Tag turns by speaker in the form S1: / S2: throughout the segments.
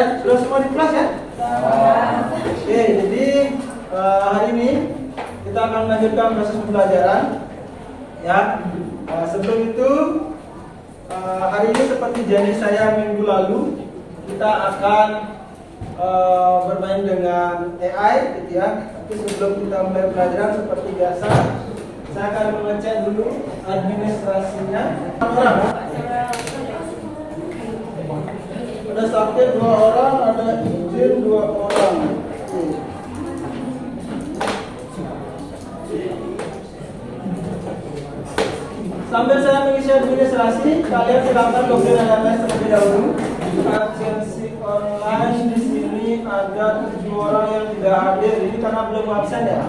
S1: ya? Sudah semua di kelas ya? Oke, jadi hari ini kita akan melanjutkan proses pembelajaran. Ya, sebelum itu hari ini seperti janji saya minggu lalu, kita akan bermain dengan AI, gitu ya. Tapi sebelum kita mulai pelajaran seperti biasa, saya akan mengecek dulu administrasinya. Ada sakit 2 orang, ada izin 2 orang. Sambil saya mengisi administrasi, kalian silakan login LMS terlebih dahulu. Absensi online di sini ada 7 orang yang tidak hadir. Ini karena belum absen ya?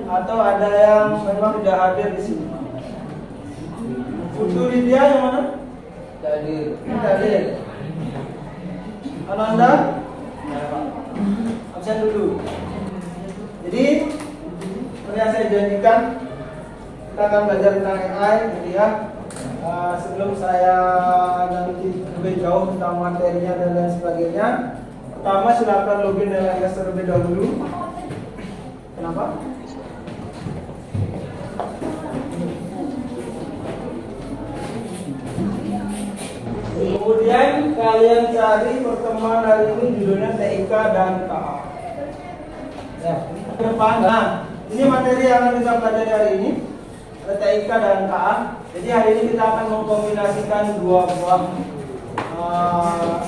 S1: Atau ada yang memang tidak hadir di sini? Putu Lydia yang mana? Tidak hadir. Ananda? Absen dulu. Jadi, seperti yang saya janjikan, kita akan belajar tentang AI, gitu ya. Sebelum saya nanti lebih jauh tentang materinya dan lain sebagainya, pertama silakan login LMS terlebih dahulu. Kenapa? Kemudian kalian cari pertemuan hari ini judulnya TIK dan KA. Ya, ke depan. Nah, ini materi yang akan kita pelajari hari ini. TIK dan KA. Jadi hari ini kita akan mengkombinasikan 2 buah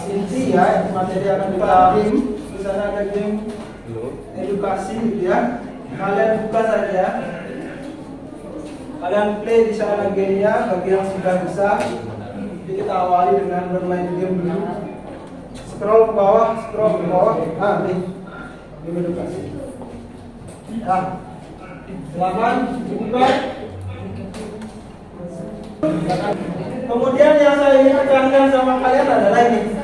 S1: inti ya. Materi akan kita game. Di sana ada game edukasi, gitu ya. Kalian buka saja. Kalian play di sana gamenya. Bagi yang sudah bisa, jadi kita awali dengan bermain game dulu. Scroll ke bawah. Nih, game edukasi. Nah, silakan dibuka. Kemudian yang saya ingin tekankan sama kalian adalah ini.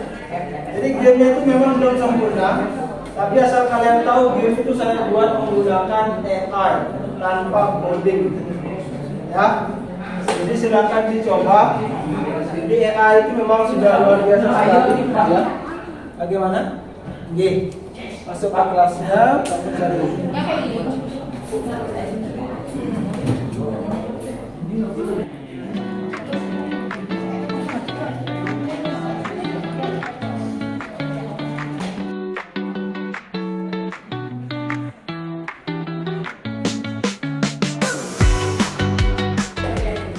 S1: Jadi gamenya itu memang belum sempurna, tapi asal kalian tahu game itu saya buat menggunakan AI tanpa coding, ya. Jadi silakan dicoba. Jadi AI itu memang sudah luar biasa sekali, ya. Bagaimana? G. Masuk ke kelasnya, kamu cari.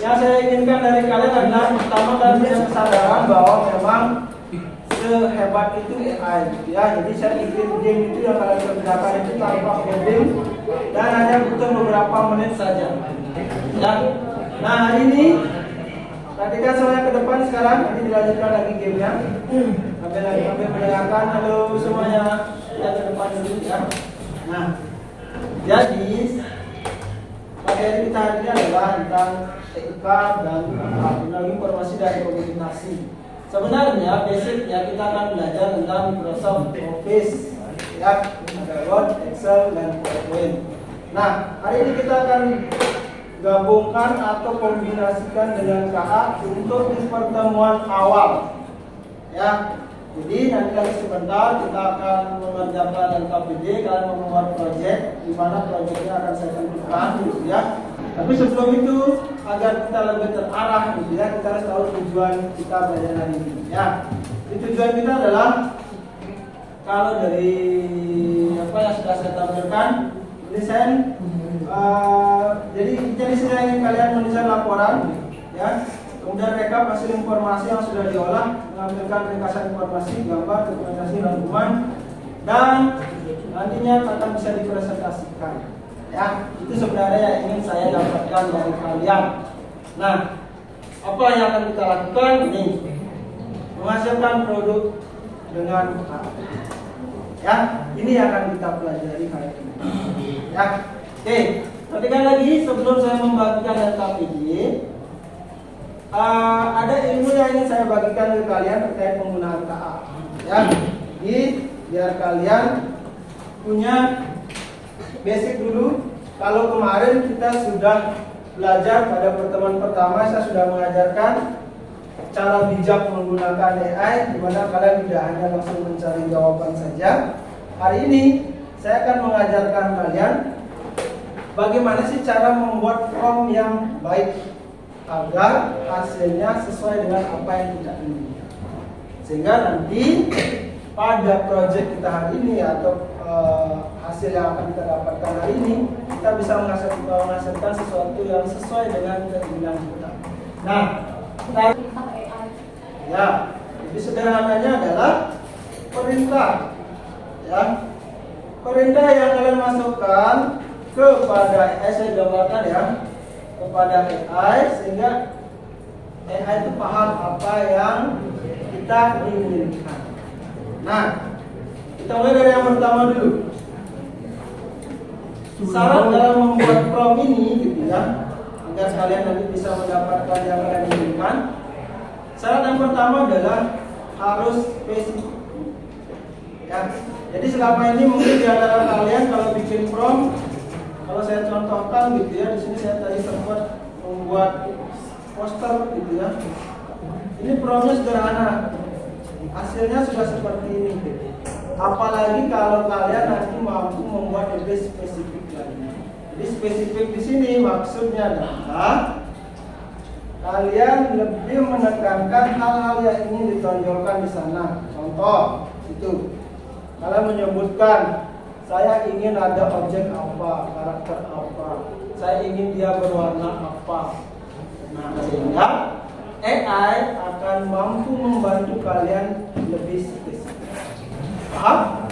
S1: Yang saya inginkan dari kalian adalah pertama kalian punya kesadaran bahwa memang sehebat itu AI, ya. Jadi saya bikin game itu yang kalian kerjakan itu tanpa coding dan hanya butuh beberapa menit saja, ya. Nah, hari ini perhatikan saya ke depan sekarang, nanti dilanjutkan lagi gamenya. Sampai mendengarkan. Halo semuanya, kita ke depan dulu, ya. Nah, jadi materi kita hari ini adalah tentang TIK dan informasi dari komunikasi. Sebenarnya basicnya kita akan belajar tentang Microsoft Office, ya, ada Word, Excel, dan PowerPoint. Nah, hari ini kita akan gabungkan atau kombinasikan dengan KA untuk di pertemuan awal, ya. Jadi nanti lagi sebentar kita akan mengerjakan LKPD, kalian membuat project, di mana projectnya akan saya tentukan, gitu ya. Tapi sebelum itu, agar kita lebih terarah, gitu ya, kita harus tahu tujuan kita belajar hari ini, ya. Tujuan kita adalah, kalau dari apa yang sudah saya tampilkan, desain. Jadi di sini ingin kalian mendesain laporan, ya. Kemudian rekap hasil informasi yang sudah diolah, menampilkan ringkasan informasi, gambar, dokumentasi, rangkuman, dan nantinya akan bisa dipresentasikan. Ya, itu sebenarnya yang ingin saya dapatkan dari kalian. Nah, apa yang akan kita lakukan ini? Menghasilkan produk dengan ya, ini yang akan kita pelajari hari ini. Ya, oke. Perhatikan lagi sebelum saya membagikan LKPD. Ada ilmu yang ingin saya bagikan ke kalian terkait penggunaan KA, ya. Jadi biar kalian punya basic dulu. Kalau kemarin kita sudah belajar pada pertemuan pertama, saya sudah mengajarkan cara bijak menggunakan AI, di mana kalian tidak hanya langsung mencari jawaban saja. Hari ini saya akan mengajarkan kalian bagaimana sih cara membuat prompt yang baik agar hasilnya sesuai dengan apa yang kita inginkan. Sehingga nanti pada project kita hari ini atau hasil yang akan kita dapatkan hari ini, kita bisa menghasilkan sesuatu yang sesuai dengan keinginan kita. Nah, ya, jadi sederhananya adalah perintah. Ya, perintah yang kalian masukkan kepada AI, saya gambarkan ya, kepada AI sehingga AI itu paham apa yang kita inginkan. Nah, kita mulai dari yang pertama dulu. Syarat dalam membuat prompt ini, gitu ya, agar kalian nanti bisa mendapatkan yang kalian inginkan. Syarat yang pertama adalah harus spesifik. Ya, jadi selama ini mungkin di antara kalian kalau bikin prompt, kalau saya contohkan gitu ya, di sini saya tadi sempat membuat poster gitu ya. Ini promptnya sederhana, hasilnya sudah seperti ini. Apalagi kalau kalian nanti mampu membuat lebih spesifik lagi. Jadi spesifik di sini maksudnya adalah kalian lebih menekankan hal-hal yang ingin ditonjolkan di sana. Contoh itu, kalian menyebutkan saya ingin ada objek apa, karakter apa, saya ingin dia berwarna apa. Nah, sehingga AI akan mampu membantu kalian lebih spesifik. Paham?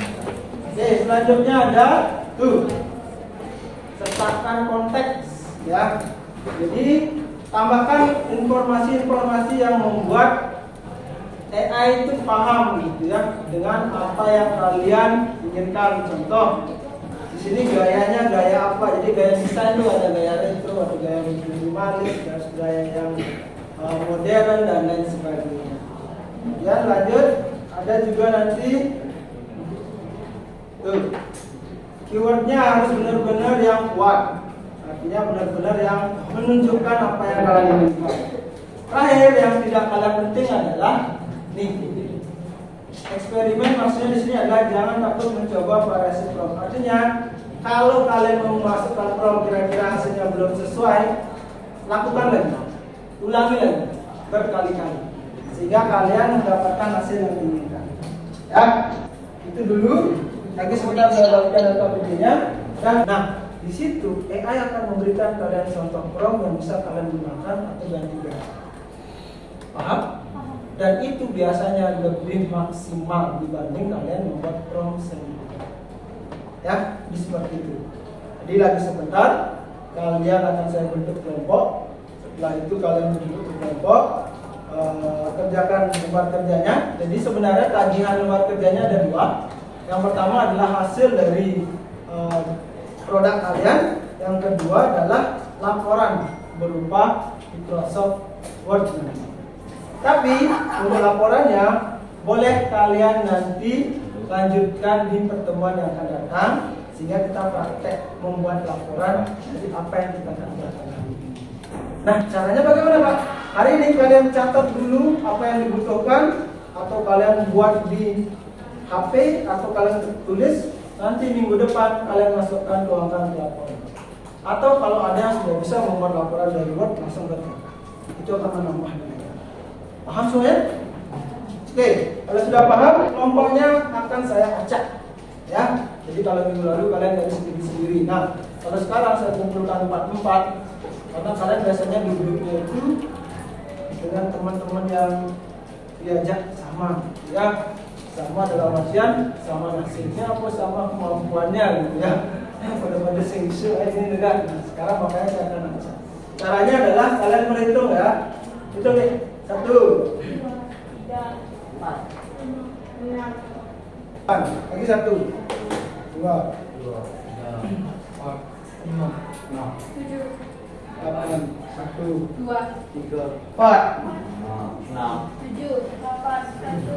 S1: Oke, selanjutnya ada tuh, sertakan konteks ya. Jadi tambahkan informasi-informasi yang membuat AI itu paham gitu ya dengan apa yang kalian inginkan. Contoh, di sini gayanya gaya apa? Jadi gaya desain itu ada gaya retro, ada gaya minimalis, ada gaya yang modern dan lain sebagainya. Kemudian lanjut, ada juga nanti tuh, keywordnya harus benar-benar yang kuat. Artinya benar-benar yang menunjukkan apa yang kalian inginkan. Terakhir yang tidak kalah penting adalah nih, eksperimen. Maksudnya di sini adalah jangan takut mencoba variasi prompt. Artinya kalau kalian memasukkan prompt kira-kira hasilnya belum sesuai, lakukan lagi, ulangi lagi berkali-kali sehingga kalian mendapatkan hasil yang diinginkan. Ya, itu dulu. Lagi sebentar saya bagikan data videonya. Dan nah, di situ AI akan memberikan kalian contoh prompt yang bisa kalian gunakan atau ganti-ganti. Paham? Dan itu biasanya lebih maksimal dibanding kalian membuat prompt sendiri. Ya, seperti itu. Jadi lagi sebentar kalian akan saya bentuk kelompok. Setelah itu kalian bentuk kelompok, kerjakan lembar kerjanya. Jadi sebenarnya tagihan lembar kerjanya ada dua. Yang pertama adalah hasil dari produk kalian. Yang kedua adalah laporan berupa Microsoft Word. Tapi untuk laporannya boleh kalian nanti lanjutkan di pertemuan yang akan datang sehingga kita praktek membuat laporan dari apa yang kita kerjakan. Nah, caranya bagaimana, Pak? Hari ini kalian catat dulu apa yang dibutuhkan, atau kalian buat di HP, atau kalian tulis. Nanti minggu depan kalian masukkan tuangkan ke laporan. Atau kalau ada yang sudah bisa membuat laporan dari Word, langsung kerjakan. Itu akan menambah nilai. Paham semuanya? Oke, kalau sudah paham, kelompoknya akan saya acak. Ya, jadi kalau minggu lalu kalian dari sendiri-sendiri. Nah, kalau sekarang saya kumpulkan 4-4, karena kalian biasanya duduknya itu dengan teman-teman yang diajak sama, ya, sama dalam artian sama nasibnya apa sama kemampuannya gitu ya. Pada sing-sing ini enggak. Nah, sekarang makanya saya akan acak. Caranya adalah kalian menghitung ya. Hitung nih. 1, 2, 3, 4, 6. Lagi 1, 2, 4, 5, 6, 7, 8, 1, 2, 3, 4, 6, 7, 8, 1,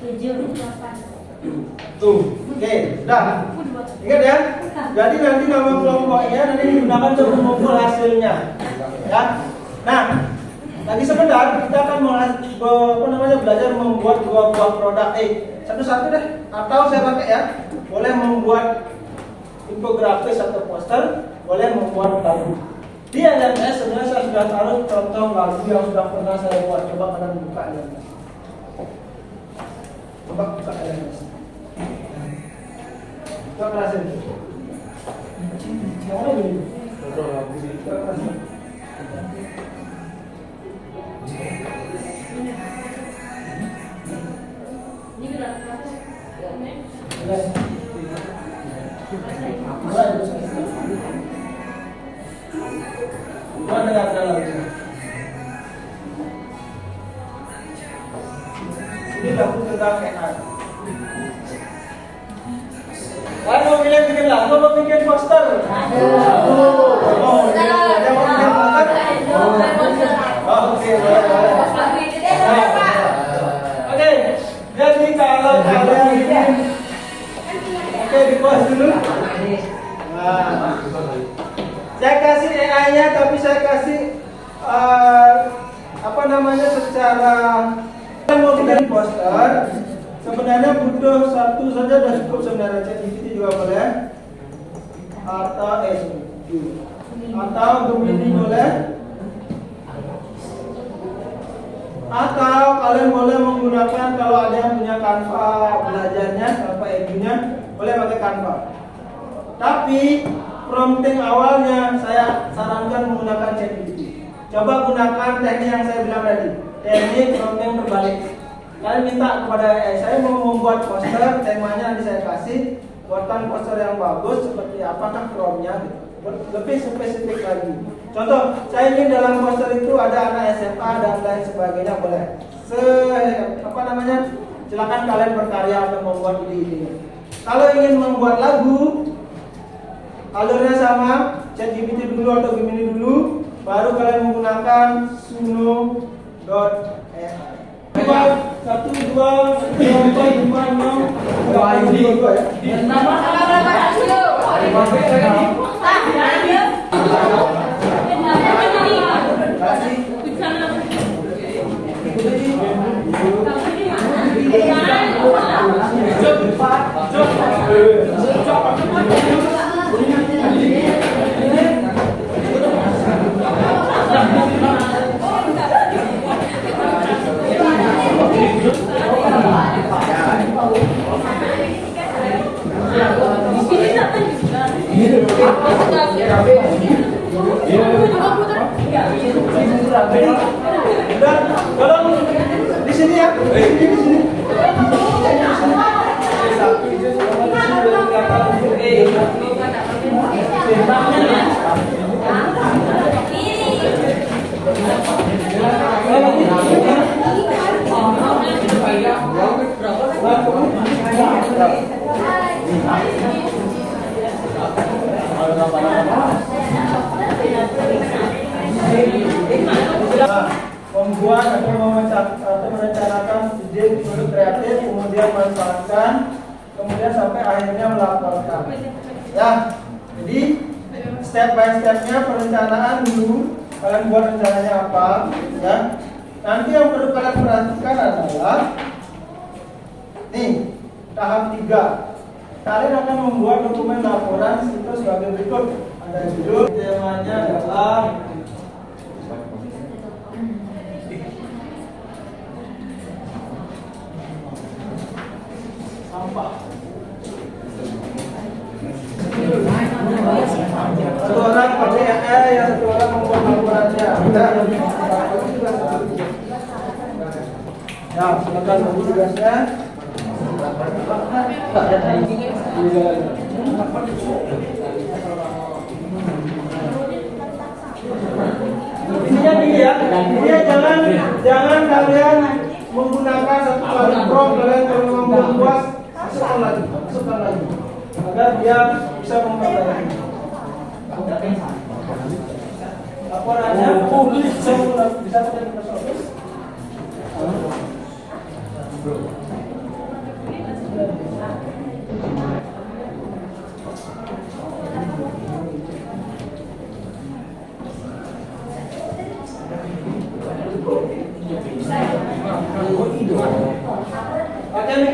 S1: 7, 8. Tuh, oke, sudah. Ingat ya. Jadi nanti nama kelompoknya nanti digunakan untuk mengumpul hasilnya. Ya. Nah, Lagi sebentar kita akan belajar membuat dua buah produk satu-satu deh, atau saya pakai ya, boleh membuat infografis atau poster, boleh membuat lagu. Di LMS sebenarnya saya sudah taruh contoh lagu yang sudah pernah saya buat. Coba kalian buka LMS. Coba buka LMS. Coba kerasin. Mana ini? Coba kerasin. Ini lagu tentang AI. Kalian mau bikin lagu, mau bikin poster? Oke, jadi kalau kalian ingin, di pause dulu. Nah, saya kasih AI-nya, tapi saya kasih secara mau bikin poster. Sebenarnya butuh satu saja sudah cukup sebenarnya. ChatGPT juga boleh, atau Gemini boleh, atau kalian boleh menggunakan, kalau ada yang punya Canva belajarnya, Canva Edu-nya, boleh pakai Canva. Tapi prompting awalnya saya sarankan menggunakan ChatGPT. Coba gunakan teknik yang saya bilang tadi, teknik prompting terbalik. Kalian minta kepada AI, saya mau membuat poster, temanya nanti saya kasih, buatkan poster yang bagus, seperti apakah prompt-nya gitu. Lebih spesifik lagi. Contoh, saya ingin dalam poster itu ada anak SMA dan lain sebagainya, boleh. Silakan kalian berkarya atau membuat ide-ide. Kalau ingin membuat lagu, alurnya sama, ChatGPT dulu atau Gemini dulu, baru kalian menggunakan suno.ai. 1, 2, 3, 4, 5, 6, 2 ya. Tolong di sini ya. Di sini. Membuat atau merencanakan ide produk kreatif, kemudian manfaatkan, kemudian sampai akhirnya melaporkan. Ya, jadi step by stepnya perencanaan dulu. Kalian buat rencananya apa, ya. Nanti yang perlu kalian perhatikan adalah nih tahap 3. Kalian akan membuat dokumen laporan itu sebagai berikut. Ada judul, temanya adalah sampah. Satu orang pakai yang satu orang membuat laporannya. Ya, silakan bagi tugasnya. Intinya gini ya, jangan kalian menggunakan satu kali prompt, kalian kalau membuat masukkan lagi, agar dia bisa memperbaiki. Laporannya bisa kita service.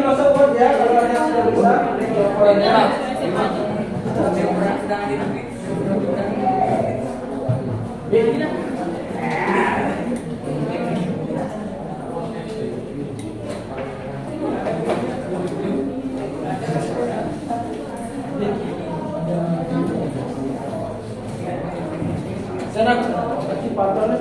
S1: Microsoft Word ya, kalau ada yang sudah bisa klik laporannya. Sana kasih patronnya.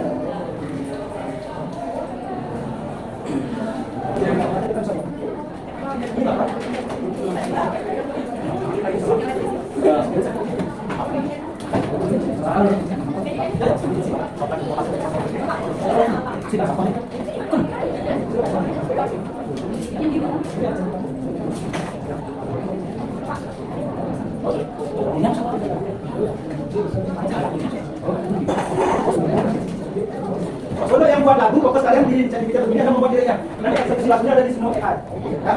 S1: Kalau yang buat lagu, fokus kalian di sertifikat ini yang membuat dirinya. Nanti eksekusi lagunya ada di semua AI. Ya.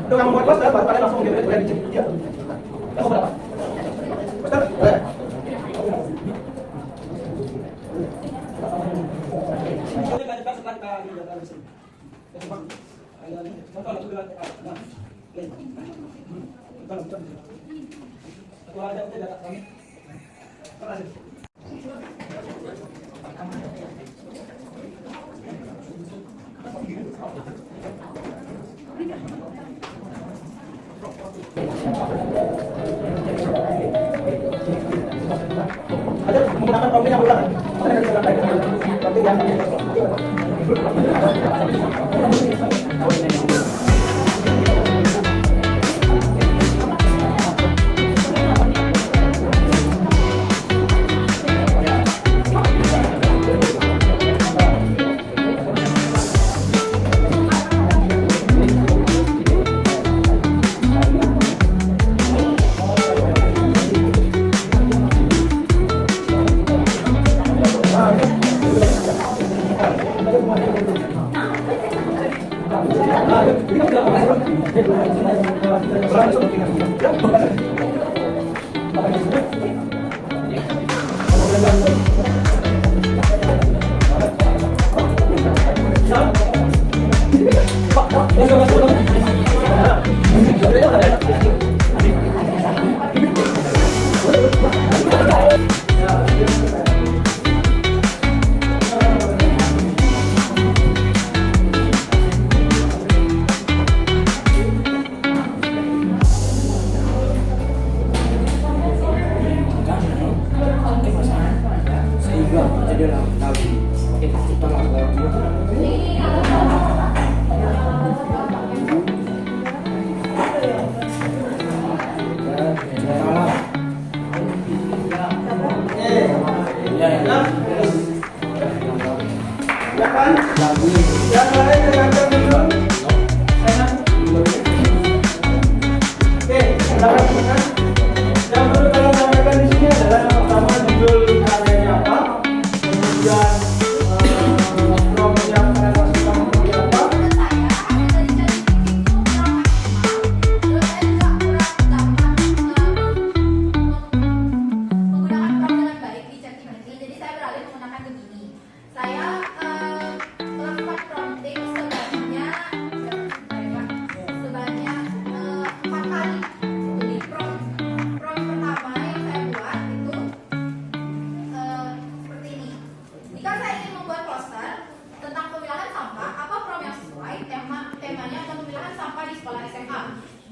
S1: Untuk yang membuat poster, baru kalian langsung boleh dicek dia. Langsung berapa? Poster? Boleh. Boleh lanjutkan setelah kita lihat di sini. Coba kalian contoh lagu dengan AI. Nah, play. Contoh. Satu hal yang tidak kami. Terima kasih. Ada menggunakan tombol yang berulang.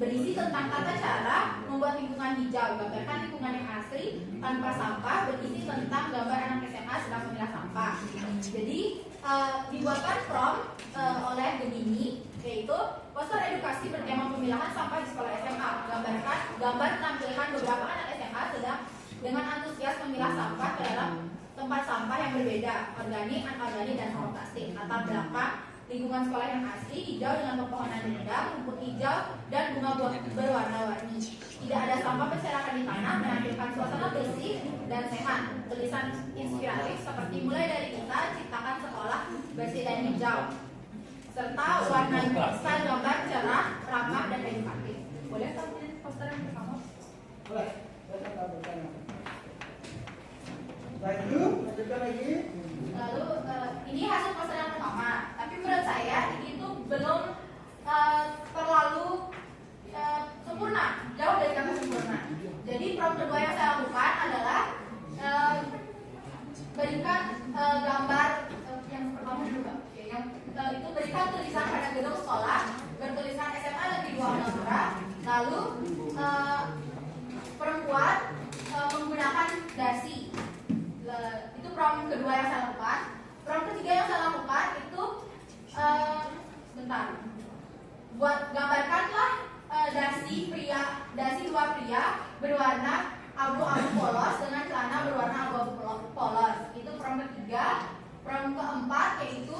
S2: Berisi tentang tata cara membuat lingkungan hijau, gambarkan lingkungan yang asri tanpa sampah, berisi tentang gambar anak SMA sedang memilah sampah. Jadi dibuatkan prompt oleh Gemini, yaitu poster edukasi bertema pemilahan sampah di sekolah SMA. Gambarkan gambar tampilkan beberapa anak SMA sedang dengan antusias memilah sampah ke dalam tempat sampah yang berbeda, organik, anorganik, dan sampah plastik. Latar belakang lingkungan sekolah yang asli, hijau dengan pepohonan rindang, rumput hijau, dan bunga berwarna-warni. Tidak ada sampah berserakan di tanah, menampilkan suasana bersih dan sehat. Tulisan inspiratif seperti mulai dari kita, ciptakan sekolah bersih dan hijau, serta warna style gambar cerah, ramah, dan edukatif. Boleh tampilin poster yang pertama?
S1: Boleh. Lanjutkan lagi.
S2: Lalu ini hasil poster yang pertama, tapi menurut saya ini tuh belum terlalu memberikan tulisan pada gedung sekolah bertulisan SMA Negeri 2 Onasura. Lalu perempuan menggunakan dasi. Itu prom kedua yang saya lakukan. Prom ketiga yang saya lakukan itu gambarkanlah dasi dua pria berwarna abu-abu polos dengan celana berwarna abu-abu polos. Itu prom ketiga. Prom keempat yaitu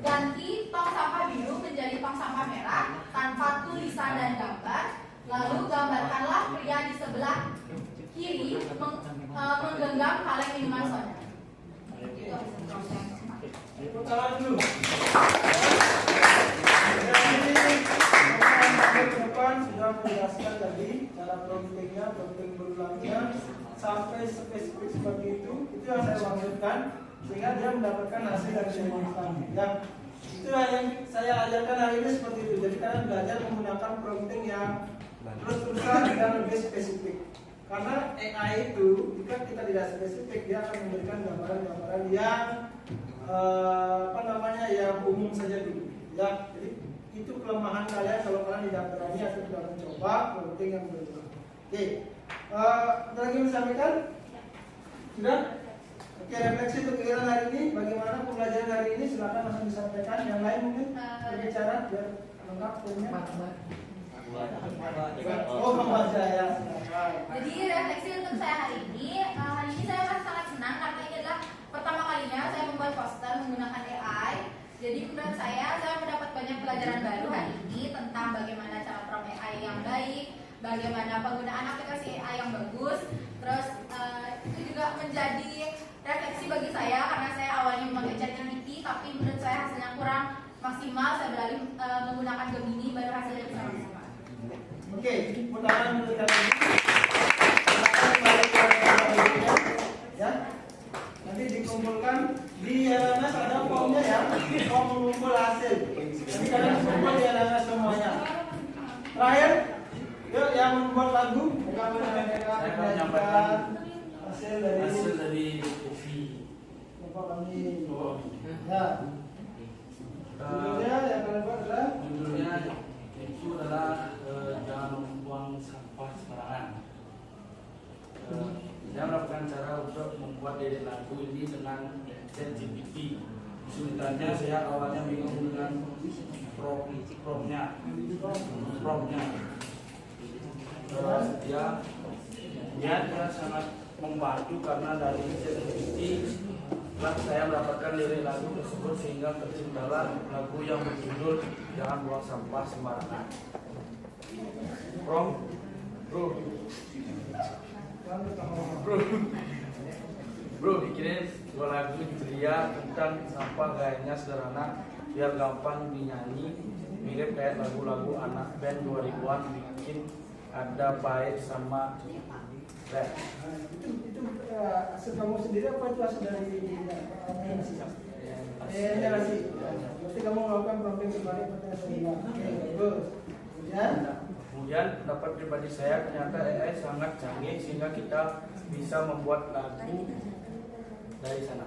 S2: ganti tong sampah biru menjadi tong sampah merah tanpa tulisan dan gambar. Lalu gambarkanlah pria di sebelah kiri menggenggam kaleng minuman soda.
S1: Tepuk tangan dulu. Depan sudah menjelaskan tadi cara promptingnya, prompting berulangnya sampai spesifik seperti itu yang saya maksudkan, sehingga dia mendapatkan hasil dari instan. Ya, itulah yang saya ajarkan hari ini seperti itu. Jadi kalian belajar menggunakan prompting yang terus-terusan dan lebih spesifik. Karena AI itu jika kita tidak spesifik, dia akan memberikan gambaran-gambaran yang yang umum saja dulu. Ya, jadi itu kelemahan kalian kalau kalian tidak berani atau tidak mencoba prompting yang berulang. Oke, ada lagi yang disampaikan? Sudah? Oke, refleksi untuk kegiatan hari ini. Bagaimana pembelajaran hari ini? Silakan langsung disampaikan. Yang lain mungkin berbicara biar lengkap filmnya. Oh, membaca ya.
S2: Jadi refleksi untuk saya hari ini saya merasa sangat senang karena ini adalah pertama kalinya saya membuat poster menggunakan AI. Jadi menurut saya mendapat banyak pelajaran baru hari ini tentang bagaimana cara prompt AI yang baik, bagaimana penggunaan aplikasi AI yang bagus. Terus itu juga menjadi refleksi bagi saya karena saya awalnya memakai ChatGPT, tapi menurut saya hasilnya kurang maksimal. Saya beralih menggunakan Gemini, baru hasilnya bisa maksimal.
S1: Oke, mudah-mudahan untuk kalian ya. Nanti dikumpulkan di LMS ada formnya ya, form mengumpul hasil. Nanti kalian kumpul di LMS semuanya. Terakhir, yuk yang membuat lagu, menyampaikan hasil dari Bapak kami. Ya. Judulnya yang kalian buat adalah
S3: itu adalah jangan membuang sampah sembarangan. Saya melakukan cara untuk membuat lirik lagu ini dengan ChatGPT. Kesulitannya saya awalnya bingung dengan promptnya. Dia sangat membantu karena dari ChatGPT saya mendapatkan lirik lagu tersebut sehingga terciptalah lagu yang berjudul Jangan Buang Sampah Sembarangan. Bro, bikinin sebuah lagu ceria tentang sampah, gayanya sederhana biar gampang dinyanyi, mirip kayak lagu-lagu anak band 2000-an, bikin ada bait sama rap.
S1: Itu hasil kamu sendiri apa itu hasil dari animasi? Animasi. Berarti kamu melakukan prompting kembali pertanyaan saya. Bagus.
S3: Kemudian pendapat pribadi saya ternyata AI sangat canggih sehingga kita bisa membuat lagu dari sana.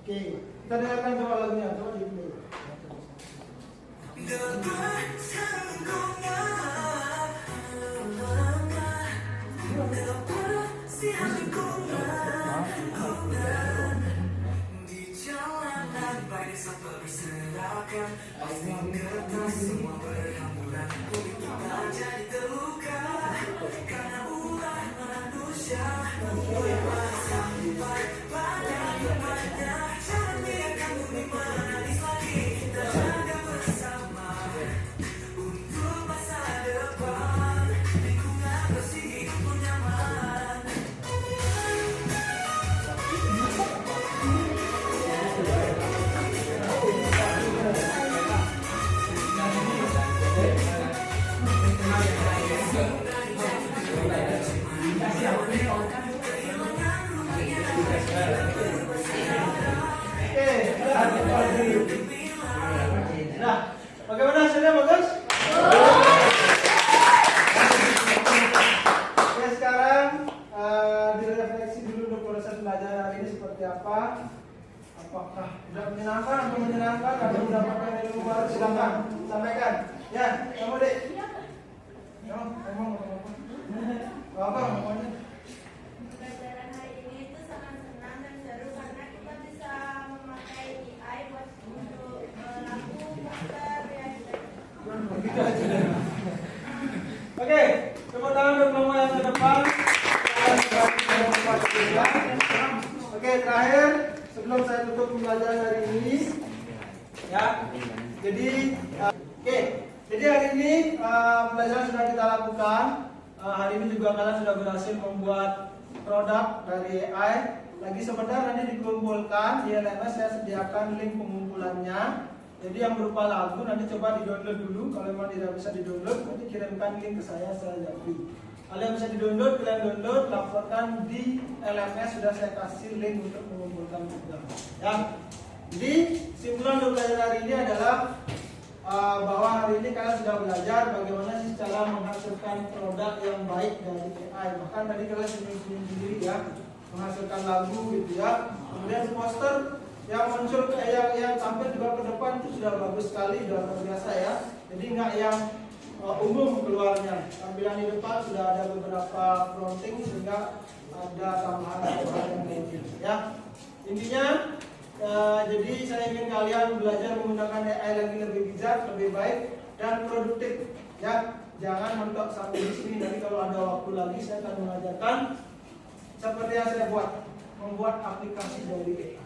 S1: Oke, kita dengarkan coba lagunya, coba di play.
S4: Di jalanan banyak sampah berserakan, plastik kertas semua berhamburan, bumi kita jadi terluka karena ulah manusia membuat sampah banyak. Jangan biarkan bumi menangis lagi, kita jaga bersama untuk masa depan, lingkungan bersih hidup nyaman.
S1: Nah, bagaimana hasilnya, bagus? Oke, sekarang direfleksi dulu untuk proses belajar hari ini seperti apa. Apakah sudah menyenangkan atau menyenangkan atau mendapatkan ilmu Silakan sampaikan. Ya, kamu dek. Ngomong. Apa ngomongnya?
S5: Pelajaran hari ini itu sangat senang dan seru karena kita bisa memakai AI buat untuk lagu, poster, ya.
S1: Begitu aja. Oke, tepuk tangan untuk kelompok yang ke depan. Oke, terakhir sebelum saya tutup pembelajaran hari ini, ya. Jadi hari ini pembelajaran sudah kita lakukan. Hari ini juga kalian sudah berhasil membuat produk dari AI. Lagi sebentar nanti dikumpulkan di LMS, saya sediakan link pengumpulannya. Jadi yang berupa lagu nanti coba di-download dulu. Kalau memang tidak bisa di-download, nanti kirimkan link ke saya jadi. Kalau yang bisa di-download, kalian download, laporkan di LMS, sudah saya kasih link untuk mengumpulkan juga. Ya. Jadi simpulan untuk pelajaran hari ini adalah bahwa hari ini kalian sudah belajar bagaimana sih cara menghasilkan produk yang baik dari AI. Bahkan tadi kalian senyum-senyum sendiri ya, menghasilkan lagu gitu ya. Kemudian poster yang muncul yang tampil juga ke depan itu sudah bagus sekali, sudah luar biasa ya. Jadi nggak yang umum keluarnya. Tampilan di depan sudah ada beberapa fronting sehingga ada tambahan-tambahan yang lain ya. Intinya jadi saya ingin kalian belajar menggunakan AI lagi lebih bijak, lebih baik dan produktif ya. Jangan mentok sampai di sini. Nanti kalau ada waktu lagi saya akan mengajarkan seperti yang saya buat, membuat aplikasi dari AI.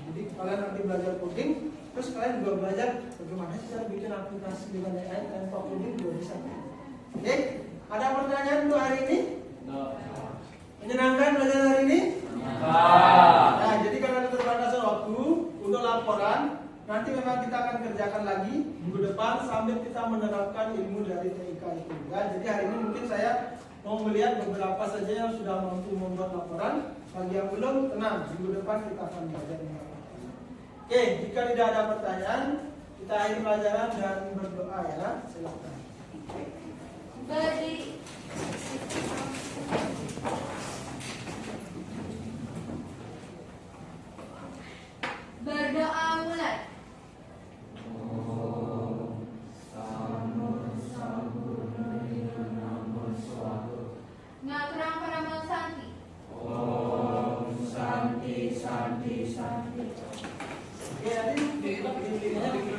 S1: Jadi kalian nanti belajar coding, terus kalian juga belajar bagaimana cara bikin aplikasi dengan AI tanpa coding juga bisa. Oke, ada pertanyaan untuk hari ini? Menyenangkan belajar hari ini? Nah, jadi karena keterbatasan waktu untuk laporan, nanti memang kita akan kerjakan lagi minggu depan sambil kita menerapkan ilmu dari TIK itu. Ya, jadi hari ini mungkin saya mau melihat beberapa saja yang sudah mampu membuat laporan. Bagi yang belum, tenang, minggu depan kita akan belajar. Oke, jika tidak ada pertanyaan, kita akhiri pelajaran dan berdoa ya. Silakan.
S2: Berdiri. Berdoa mulai. Ngaturang Paramo Santi.
S1: Oke, nanti bikin